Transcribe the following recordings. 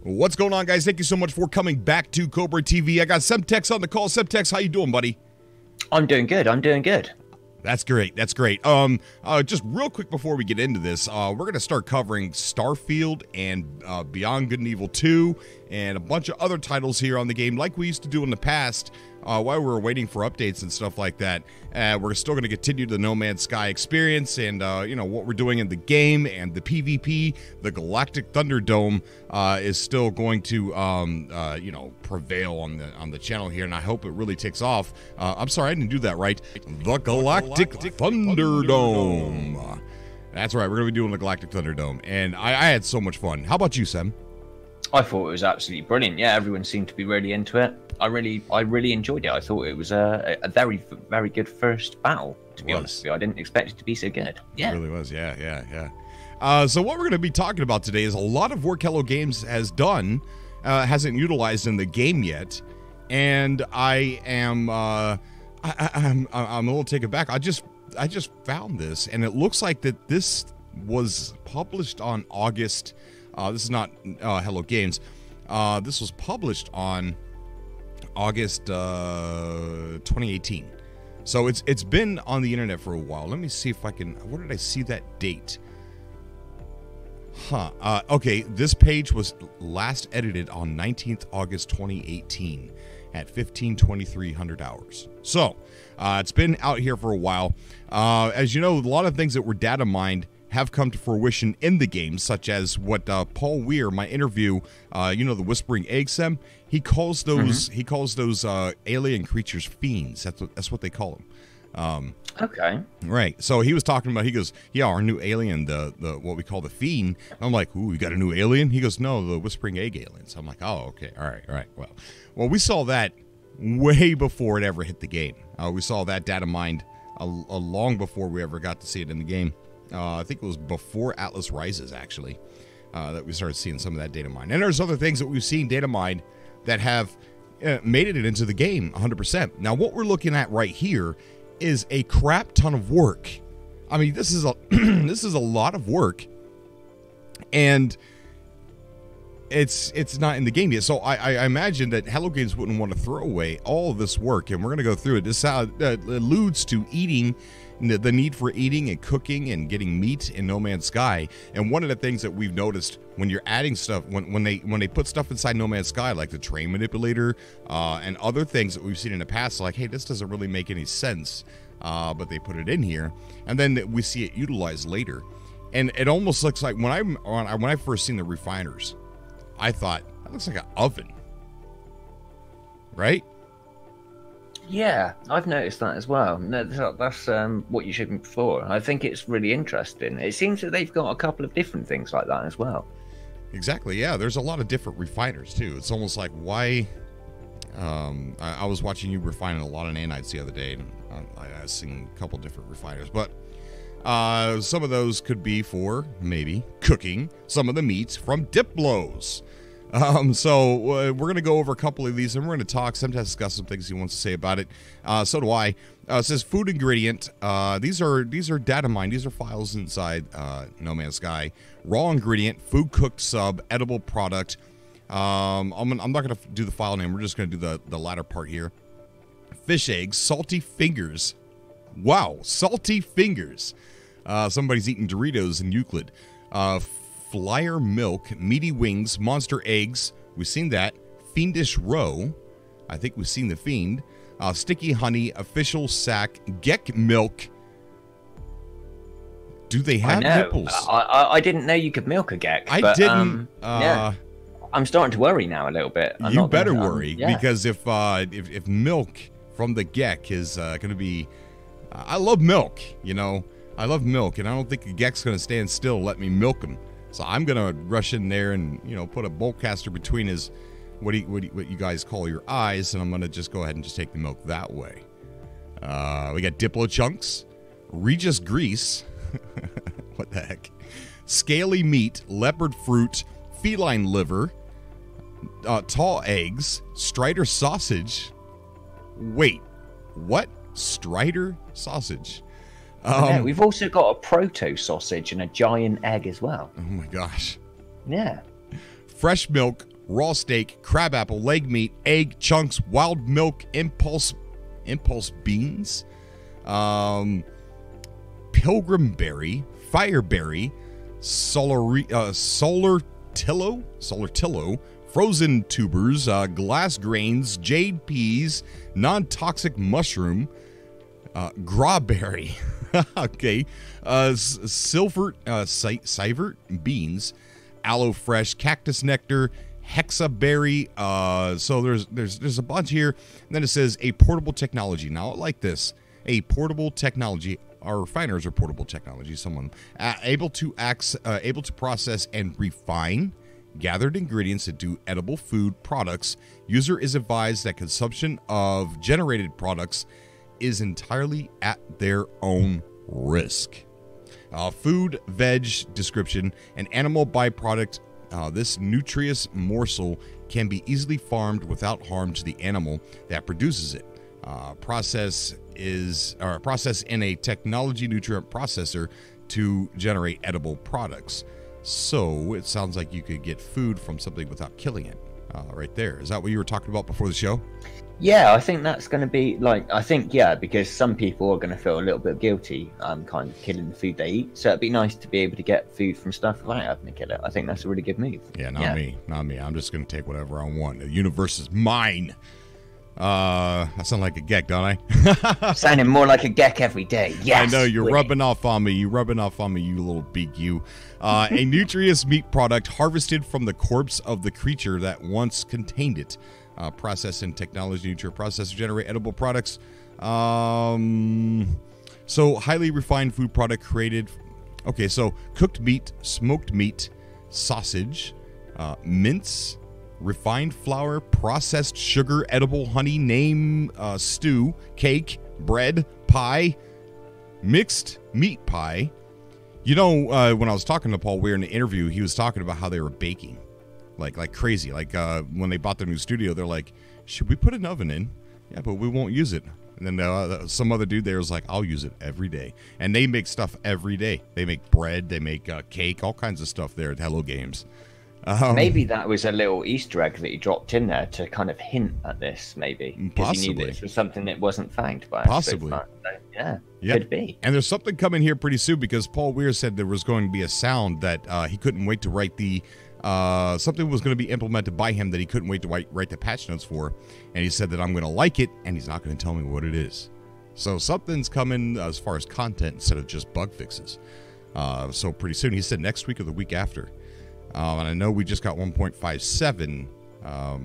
What's going on, guys? Thank you so much for coming back to Cobra TV. I got Semtex on the call. Semtex, how you doing, buddy? I'm doing good. That's great. That's great. Just real quick before we get into this, we're going to start covering Starfield and Beyond Good and Evil 2 and a bunch of other titles here on the game like we used to do in the past while we were waiting for updates and stuff like that. We're still going to continue the No Man's Sky experience and, what we're doing in the game and the PvP. The Galactic Thunderdome is still going to, prevail on the channel here, and I hope it really takes off. I'm sorry, I didn't do that right. The Galactic Thunderdome. That's right, we're going to be doing the Galactic Thunderdome, and I had so much fun. How about you, Sam? I thought it was absolutely brilliant. Yeah, everyone seemed to be really into it. I really enjoyed it. I thought it was a very, very good first battle, to be honest with you. I didn't expect it to be so good. Yeah. It really was, yeah. So what we're going to be talking about today is a lot of work Hello Games has done, hasn't utilized in the game yet, and I am I'm a little taken back. I just found this, and it looks like that this was published on August. This is not Hello Games. This was published on August 2018. So it's been on the internet for a while. Let me see if I can. Where did I see that date? Okay, this page was last edited on 19th August 2018 at 15:2300 hours. So it's been out here for a while. As you know, a lot of things that were data mined have come to fruition in the game, such as what Paul Weir, my interview, the Whispering Eggs, he calls those alien creatures fiends. That's what they call them. Okay. Right. So he was talking about. He goes, "Yeah, our new alien, the what we call the fiend." I'm like, "Ooh, you got a new alien?" He goes, "No, the Whispering Egg aliens." I'm like, "Oh, okay, all right. Well, we saw that way before it ever hit the game. We saw that data mined a long before we ever got to see it in the game. I think it was before Atlas Rises, actually, that we started seeing some of that data mine. And there's other things that we've seen data mined that have made it into the game 100%. Now, what we're looking at right here is a crap ton of work. I mean, this is a this is a lot of work, and it's not in the game yet. So I imagine that Hello Games wouldn't want to throw away all of this work, and we're going to go through it. This alludes to eating, the need for eating and cooking and getting meat in No Man's Sky. And one of the things that we've noticed when you're adding stuff, when they put stuff inside No Man's Sky, like the train manipulator and other things that we've seen in the past, like, hey, this doesn't really make any sense, but they put it in here, and then we see it utilized later. And it almost looks like when I first seen the refiners, I thought that looks like an oven, right? Yeah, I've noticed that as well. No, that's what you showed me before. I think it's really interesting. It seems that they've got a couple of different things like that as well. Exactly, yeah. There's a lot of different refiners, too. It's almost like, why... I was watching you refining a lot of nanites the other day, and I seen a couple different refiners. But some of those could be for, maybe, cooking some of the meats from Diplos. So we're going to go over a couple of these, and we're going to talk. Sometimes discuss some things he wants to say about it. So do I. It says food ingredient. These are data mined. These are files inside No Man's Sky. Raw ingredient, food cooked sub, edible product. I'm not going to do the file name. We're just going to do the latter part here. Fish eggs, salty fingers. Wow, salty fingers. Somebody's eating Doritos in Euclid. Flyer milk, meaty wings, monster eggs. We've seen that. Fiendish roe. I think we've seen the fiend. Sticky honey, official sack, Gek milk. Do they have nipples? I didn't know you could milk a Gek. I didn't. Yeah. I'm starting to worry now a little bit. You better worry, because if milk from the Gek is going to be... I love milk, I love milk, and I don't think a Gek's going to stand still and let me milk him. So I'm going to rush in there and, put a bolt caster between his, what you guys call your eyes, and I'm going to just go ahead and just take the milk that way. We got Diplo chunks, Regis grease, what the heck, scaly meat, leopard fruit, feline liver, tall eggs, Strider sausage. Wait, what? Strider sausage? Yeah, we've also got a proto sausage and a giant egg as well. Oh my gosh. Yeah. Fresh milk, raw steak, crab apple, leg meat, egg, chunks, wild milk, impulse beans, pilgrim berry, fireberry, solar tillo, frozen tubers, glass grains, jade peas, non-toxic mushroom, grawberry, okay, sivert beans, aloe fresh, cactus nectar, hexaberry. So there's a bunch here. And then it says a portable technology. Now I like this. A portable technology. Our refiners are portable technology. Someone able to process and refine gathered ingredients into edible food products. User is advised that consumption of generated products is entirely at their own risk. Food, veg description, an animal byproduct. This nutritious morsel can be easily farmed without harm to the animal that produces it. Process in a technology nutrient processor to generate edible products. So it sounds like you could get food from something without killing it. Right there. Is that what you were talking about before the show? Yeah, I think that's going to be because some people are going to feel a little bit guilty kind of killing the food they eat. So it'd be nice to be able to get food from stuff without having to kill it. I think that's a really good move. Yeah, not me. I'm just going to take whatever I want. The universe is mine. I sound like a geck, don't I? Sounding more like a geck every day. Yes. I know, you're rubbing off on me. You little beak, you. A nutritious meat product harvested from the corpse of the creature that once contained it. Process and technology nutrient process to generate edible products. So highly refined food product created. Okay, so cooked meat, smoked meat, sausage, mince, refined flour, processed sugar, edible honey, stew, cake, bread, pie, mixed meat pie. You know, when I was talking to Paul Weir in the interview, he was talking about how they were baking like crazy. Like when they bought their new studio, they're like, should we put an oven in? Yeah, but we won't use it. And then some other dude there was like, I'll use it every day. And they make stuff every day. They make bread, they make cake, all kinds of stuff there at Hello Games. Maybe that was a little Easter egg that he dropped in there to kind of hint at this, maybe. Because he knew this was something that wasn't flagged by us. Possibly. So, yeah, could be. And there's something coming here pretty soon because Paul Weir said there was going to be a sound that he couldn't wait to write the... something was going to be implemented by him that he couldn't wait to write the patch notes for. And he said that I'm going to like it, and he's not going to tell me what it is. So something's coming as far as content instead of just bug fixes. So pretty soon. He said next week or the week after. And I know we just got 1.57, and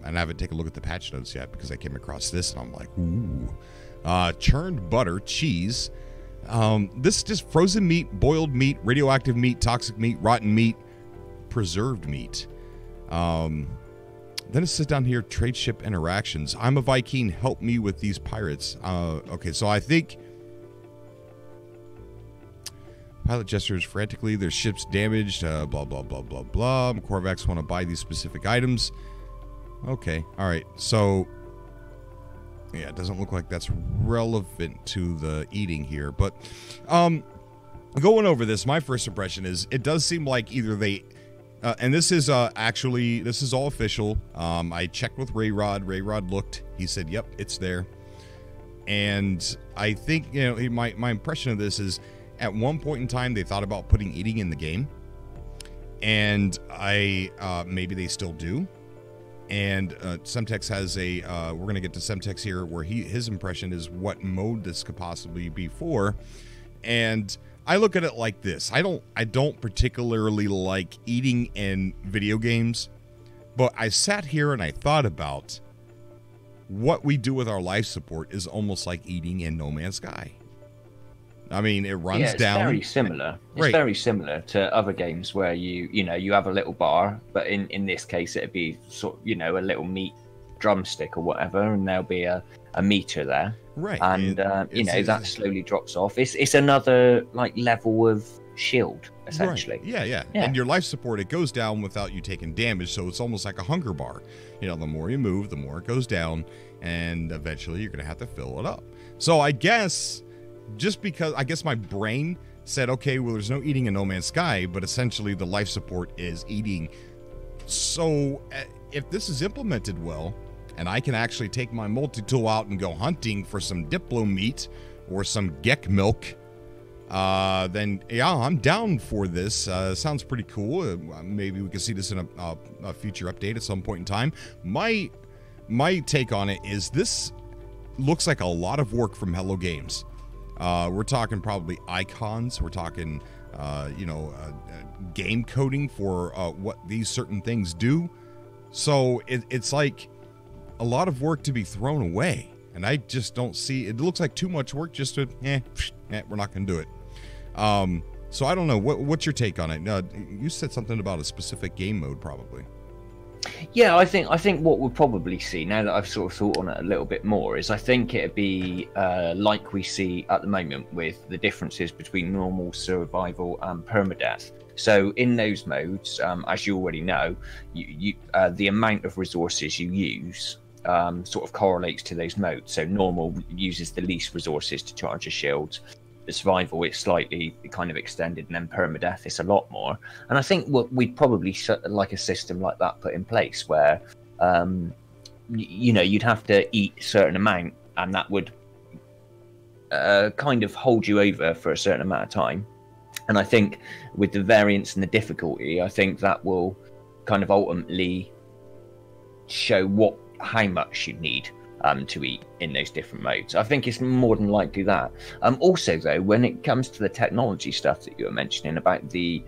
I haven't taken a look at the patch notes yet because I came across this, and I'm like, ooh. Churned butter, cheese. This is just frozen meat, boiled meat, radioactive meat, toxic meat, rotten meat, preserved meat. Then it says down here, trade ship interactions. I'm a Viking, help me with these pirates. Okay, so I think... Pilot gestures frantically, their ship's damaged, blah, blah, blah, blah, blah. Corvax want to buy these specific items. Okay, alright, so... Yeah, it doesn't look like that's relevant to the eating here, but... going over this, my first impression is, it does seem like either they... and this is actually, this is all official. I checked with Rayrod. Rayrod looked. He said, yep, it's there. And I think, you know, my impression of this is, at one point in time, they thought about putting eating in the game. And maybe they still do. And Semtex has a, we're going to get to Semtex here, where his impression is what mode this could possibly be for. And I look at it like this. I don't particularly like eating in video games, but I sat here and I thought about what we do with our life support is almost like eating in No Man's Sky. I mean, it runs down. Very similar. It's very similar to other games where you have a little bar, but in this case it'd be sort of, a little meat drumstick or whatever, and there'll be a meter there. Right. And that slowly drops off. It's another like level of shield, essentially. Right. Yeah. And your life support, it goes down without you taking damage, so it's almost like a hunger bar. The more you move, the more it goes down, and eventually you're gonna have to fill it up. So I guess just because my brain said, okay, well, there's no eating in No Man's Sky, but essentially the life support is eating. So if this is implemented well, and I can actually take my multi-tool out and go hunting for some Diplo meat or some Gek milk, then yeah, I'm down for this. Sounds pretty cool. Maybe we can see this in a future update at some point in time. My take on it is this looks like a lot of work from Hello Games. We're talking probably icons. We're talking, game coding for what these certain things do. So it's like a lot of work to be thrown away. And I just don't see, it looks like too much work just to, we're not going to do it. So I don't know. What's your take on it? You said something about a specific game mode, probably. Yeah, I think what we'll probably see, now that I've sort of thought on it a little bit more, is I think it'd be like we see at the moment with the differences between normal, survival and permadeath. So in those modes, as you already know, the amount of resources you use sort of correlates to those modes. So normal uses the least resources to charge a shield. The survival, it's slightly kind of extended, and then permadeath, it's a lot more. And I think we'd probably like a system like that put in place where, you'd have to eat a certain amount, and that would kind of hold you over for a certain amount of time. And I think with the variance and the difficulty, I think that will kind of ultimately show how much you need to eat in those different modes. I think it's more than likely that. Also, though, when it comes to the technology stuff that you were mentioning about the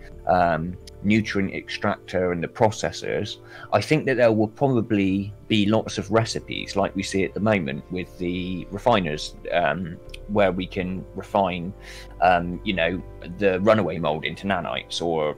nutrient extractor and the processors, I think that there will probably be lots of recipes like we see at the moment with the refiners, where we can refine, the runaway mold into nanites, or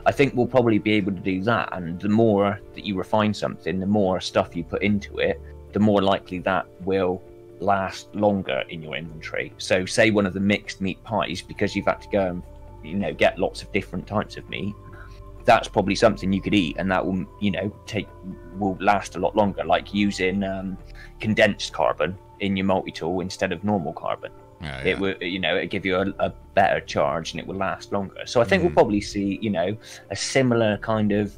I think we'll probably be able to do that. And the more that you refine something, the more stuff you put into it, the more likely that will last longer in your inventory. So say one of the mixed meat pies, because you've had to go and, get lots of different types of meat, that's probably something you could eat, and that will, will last a lot longer, like using condensed carbon in your multi-tool instead of normal carbon. It will, it'll give you a better charge, and it will last longer. So I think we'll probably see, a similar kind of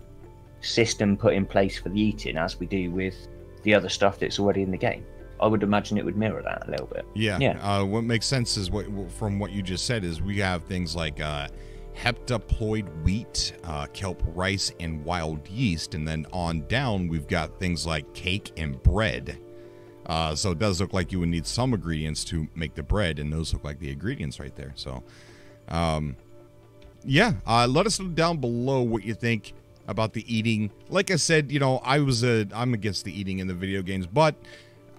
system put in place for the eating as we do with the other stuff that's already in the game. I would imagine it would mirror that a little bit. Yeah. What makes sense is from what you just said is we have things like heptaploid wheat, kelp rice, and wild yeast, and then on down we've got things like cake and bread. So it does look like you would need some ingredients to make the bread, and those look like the ingredients right there. So, let us know down below what you think about the eating. Like I said, I'm against the eating in the video games, but,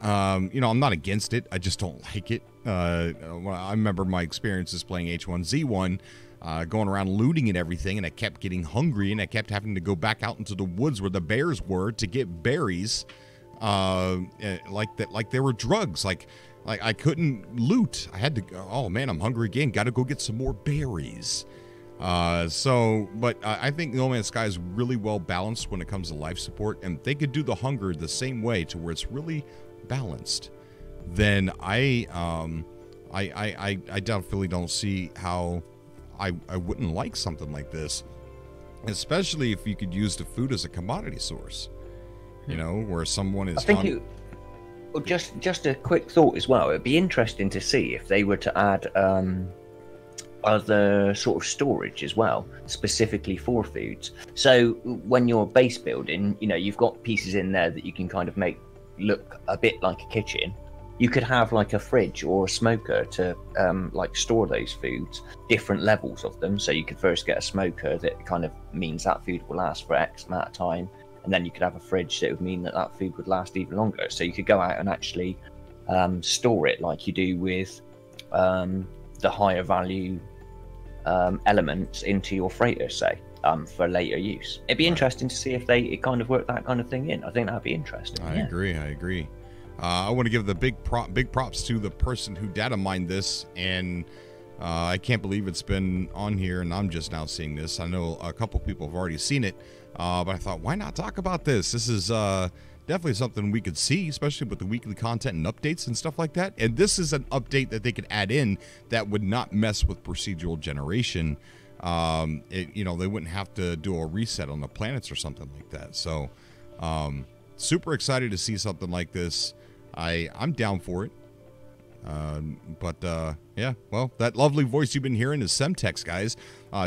I'm not against it. I just don't like it. I remember my experiences playing H1Z1, going around looting and everything, and I kept getting hungry, and I kept having to go back out into the woods where the bears were to get berries. Like they were drugs. Like I couldn't loot. I had to go, oh man, I'm hungry again, gotta go get some more berries. But I think No Man's Sky is really well balanced when it comes to life support, and if they could do the hunger the same way to where it's really balanced, then I definitely don't see how I wouldn't like something like this, especially if you could use the food as a commodity source. Where someone is. I think just a quick thought as well. It'd be interesting to see if they were to add other sort of storage as well, specifically for foods. So when you're base building, you've got pieces in there that you can kind of make look a bit like a kitchen. You could have like a fridge or a smoker to store those foods, different levels of them. So you could first get a smoker that kind of means that food will last for X amount of time. And then you could have a fridge that would mean that food would last even longer. So you could go out and actually store it like you do with the higher value elements into your freighter, say, for later use. It'd be interesting to see if it kind of worked that kind of thing in. I think that'd be interesting. I agree. I want to give the big props to the person who data mined this, and I can't believe it's been on here and I'm just now seeing this. I know a couple people have already seen it. But I thought, why not talk about this? This is definitely something we could see, especially with the weekly content and updates and stuff like that. And this is an update that they could add in that would not mess with procedural generation you know, they wouldn't have to do a reset on the planets or something like that. So super excited to see something like this. I'm down for it. Yeah, well, that lovely voice you've been hearing is Semtex, guys.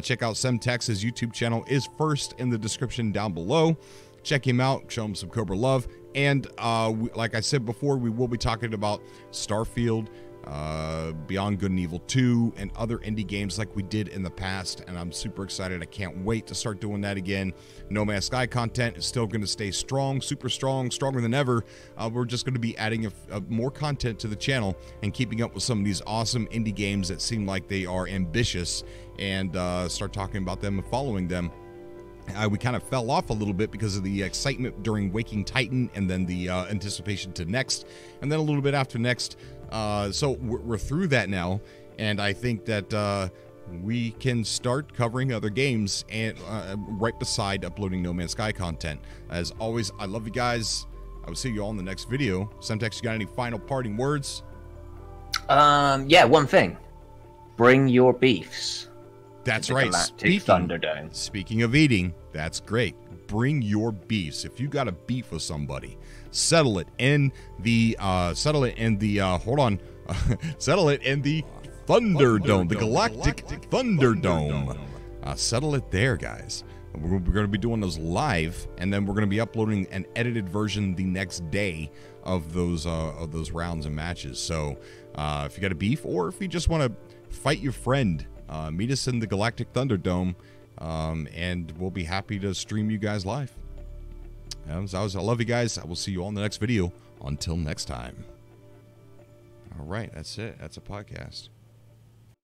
Check out Semtex's YouTube channel is first in the description down below. Check him out, show him some Cobra love. And like I said before, we will be talking about Starfield, Beyond Good and Evil 2, and other indie games like we did in the past, and I'm super excited. I can't wait to start doing that again. No Man's Sky content is still going to stay strong, super strong, stronger than ever. We're just going to be adding more content to the channel and keeping up with some of these awesome indie games that seem like they are ambitious, and start talking about them and following them. We kind of fell off a little bit because of the excitement during Waking Titan, and then the anticipation to Next, and then a little bit after Next. So we're through that now, and I think that we can start covering other games and right beside uploading No Man's Sky content. As always, I love you guys. I will see you all in the next video. Semtex, you got any final parting words? Yeah, one thing. Bring your beefs. That's right. Speaking of eating, that's great. Bring your beefs. If you got a beef with somebody, settle it in the Thunderdome, the Galactic Thunderdome. Settle it there, guys. We're going to be doing those live, and then we're going to be uploading an edited version the next day of those rounds and matches. So if you got a beef, or if you just want to fight your friend, meet us in the Galactic Thunderdome, and we'll be happy to stream you guys live. I love you guys. I will see you all in the next video. Until next time. All right, that's it. That's a podcast.